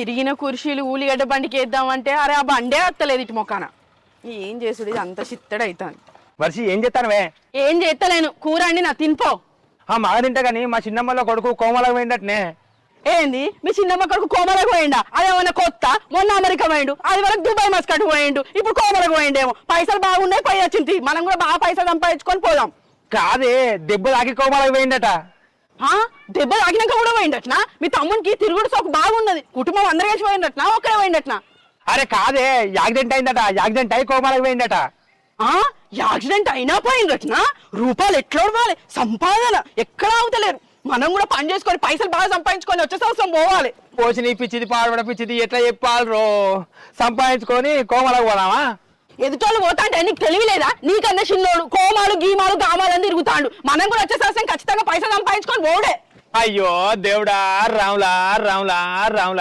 ఇరిగిన కుర్చీలు ఉల్లిగడ్డ బండికి వేద్దామంటే అరే ఆ బండే వస్తలేదు ఇటు మొక్కన ఏం చేసుడు ఇది అంత చిత్తడు అవుతాను. వర్షి ఏం చేస్తానవే? ఏం చేస్తలేను, కూర అండి నా తినిపో. మగ తింటా కానీ మా చిన్నమ్మలో కొడుకు కోమలకు పోయిందటనే. ఏంది మీ చిన్నమ్మ కొడుకు కోమలకు పోయిండా? అదేమన్నా కొత్త? మొన్న అమెరికా పోయిండు, అది వరకు దుబాయ్ మస్కట్ పోయిండు, ఇప్పుడు కోమలకు పోయిండేమో. పైసలు బాగున్నాయి, పోయి వచ్చింది. మనం కూడా బాగా పైసలు సంపాదించుకొని పోదాం. కాదే, దెబ్బ తాకి కోమలకు పోయిందట. దెబ్బ తాగినాక కూడా పోయిండట్నా? మీ తమ్మునికి తిరుగుడు సోకు బాగున్నది, కుటుంబం అందరు కలిసి పోయిండట్నా, ఒక్కడే పోయిండట్నా? అరే కాదే, యాక్సిడెంట్ అయిందట. యాక్సిడెంట్ అయి కోమలకు పోయిందట. యాక్సిడెంట్ అయినా పోయిండట్నా? రూపాయలు ఎట్లా ఉడవాలి, సంపాదన ఎక్కడా అవుతలేరు. మనం కూడా పని చేసుకొని పైసలు బాగా సంపాదించుకొని వచ్చే సంవత్సరం పోవాలి. పోసి పిచ్చిది పాడబడ పిచ్చిది ఎట్లా చెప్పాలి రో? సంపాదించుకొని కోమలకు పోదామా? ఎదుటోళ్ళు పోతా అంటే నీకు తెలియలేదా? నీకన్నా చిన్నోడు కోమాలు గీమాలు గామాలని తిరుగుతాడు. మనం కూడా వచ్చే సంవత్సరం ఖచ్చితంగా పైసలు సంపాదించుకొని పోడే. అయ్యో దేవుడా, రాములా రాములా రాములా.